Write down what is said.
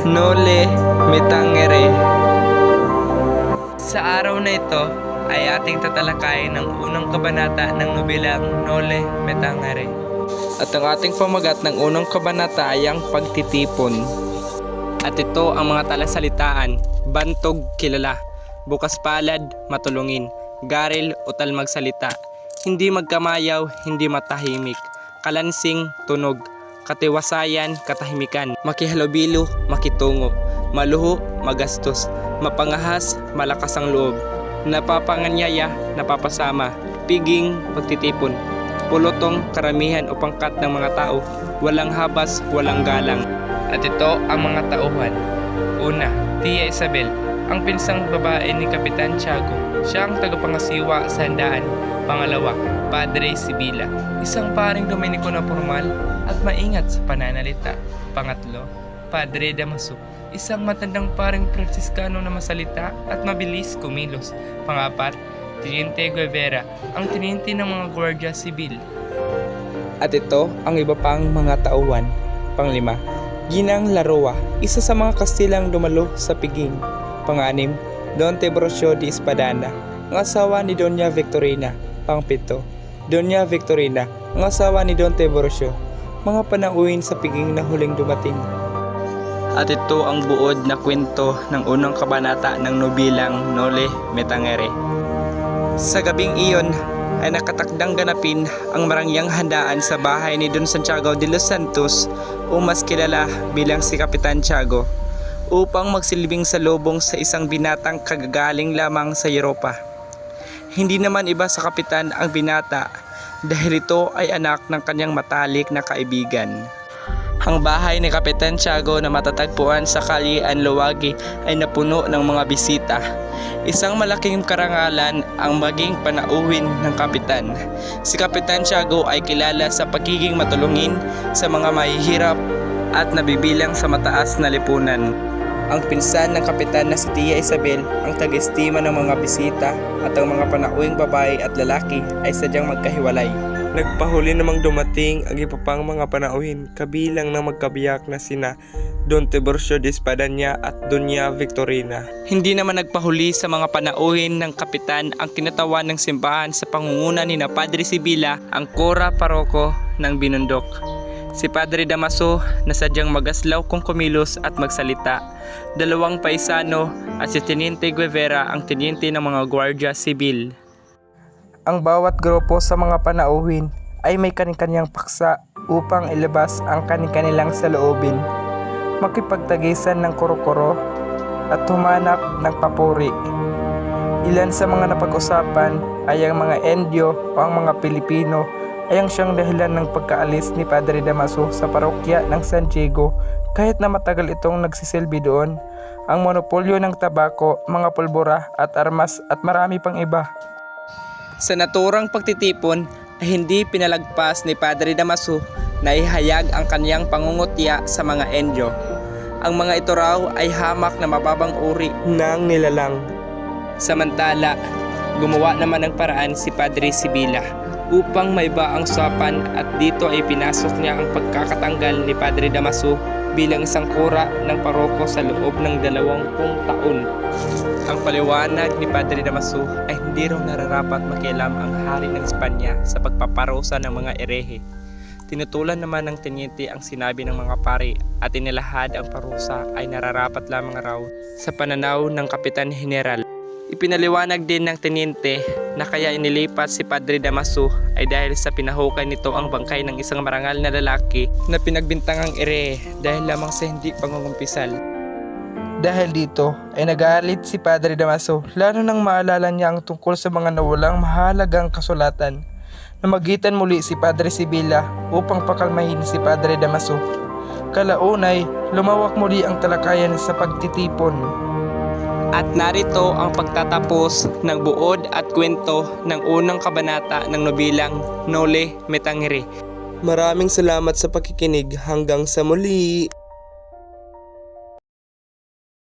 Nole me tangere. Sa araw na ito ay ating tatalakayin ang unang kabanata ng nobelang Nole me tangere. At ang ating pamagat ng unang kabanata ay ang pagtitipon. At ito ang mga talasalitaan: bantog, kilala; bukas palad, matulungin; garil, utal magsalita; hindi magkamayaw, hindi matahimik; kalansing, tunog; katiwasayan, katahimikan; makihalubilo, makitungo; maluho, magastos; mapangahas, malakas ang loob; napapanganyaya, napapasama; piging, pagtitipon; pulutong, karamihan o pangkat ng mga tao; walang habas, walang galang. At ito ang mga tauhan. Una, Tia Isabel, ang pinsang babae ni Kapitan Tiago. Siya ang tagapangasiwa sa handaan. Pangalawa, Padre Sibila, isang paring Dominiko na formal at maingat sa pananalita. Pangatlo, Padre Damaso, isang matandang paring Fransiskano na masalita at mabilis kumilos. Pangapat, Teniente Guevara, ang tiniente ng mga Guardia Civil. At ito ang iba pang mga tauhan. Panglima, Ginang Laroa, isa sa mga Kastilang dumalo sa piging. Panganim, Don Tebrosio de Espadana, ang asawa ni Doña Victorina. Pangpito, Doña Victorina, ang asawa ni Don Tebrosio, mga panauhin sa piging na huling dumating. At ito ang buod na kwento ng unang kabanata ng nobelang Nole me tangere. Sa gabing iyon ay nakatakdang ganapin ang marangyang handaan sa bahay ni Don Santiago de los Santos, o mas kilala bilang si Kapitan Tiago, upang magsilbing salubong sa isang binatang kagagaling lamang sa Europa. Hindi naman iba sa kapitan ang binata dahil ito ay anak ng kanyang matalik na kaibigan. Ang bahay ni Kapitan Tiago na matatagpuan sa Calle Anloague ay napuno ng mga bisita. Isang malaking karangalan ang maging panauhin ng kapitan. Si Kapitan Tiago ay kilala sa pagiging matulungin sa mga mahihirap at nabibilang sa mataas na lipunan. Ang pinsan ng kapitan na si Tia Isabel ang tag-estima ng mga bisita, at ang mga panauhing babae at lalaki ay sadyang magkahiwalay. Nagpahuli namang dumating ang iba pang mga panauhin, kabilang ng magkabiyak na sina Don Tebrosio de Espadana at Doña Victorina. Hindi naman nagpahuli sa mga panauhin ng kapitan ang kinatawan ng simbahan sa pangunguna ni na Padre Sibila, ang kora paroko ng Binundok. Si Padre Damaso na sadyang magaslaw kung kumilos at magsalita, dalawang paisano, at si Teniente Guevara ang teniente ng mga Guardia Civil. Ang bawat grupo sa mga panauhin ay may kani-kanyang paksa upang ilabas ang kani-kanilang saloobin, makipagtagisan ng koro-koro at humanap ng papuri. Ilan sa mga napag-usapan ay ang mga Indio o ang mga Pilipino ay ang siyang dahilan ng pagkaalis ni Padre Damaso sa parokya ng San Diego, kahit na matagal itong nagsisilbi doon. Ang monopolyo ng tabako, mga pulbura at armas at marami pang iba. Sa naturang pagtitipon ay hindi pinalagpas ni Padre Damaso na ihayag ang kanyang pangungutya sa mga Indio. Ang mga ito raw ay hamak na mababang uri ng nilalang. Samantala, gumawa naman ng paraan si Padre Sibila upang maiba ang usapan, at dito ay pinasok niya ang pagkakatanggal ni Padre Damaso bilang isang kura ng paroko sa loob ng 20 taon. Ang paliwanag ni Padre Damaso ay hindi raw nararapat makialam ang hari ng Espanya sa pagpaparusa ng mga erehe. Tinutulan naman ng teniente ang sinabi ng mga pari, at inilahad ang parusa ay nararapat lamang raw sa pananaw ng Kapitan General. Ipinaliwanag din ng teniente na kaya inilipat si Padre Damaso ay dahil sa pinahukay nito ang bangkay ng isang marangal na lalaki na pinagbintangang ere dahil lamang sa hindi pangungumpisal. Dahil dito ay nagalit si Padre Damaso, lalo nang maalala niya ang tungkol sa mga nawalang mahalagang kasulatan. Namagitan muli si Padre Sibila upang pakalmahin si Padre Damaso. Kalaunay, lumawak muli ang talakayan sa pagtitipon. At narito ang pagtatapos ng buod at kwento ng unang kabanata ng nobelang Nole me tangere. Maraming salamat sa pakikinig. Hanggang sa muli!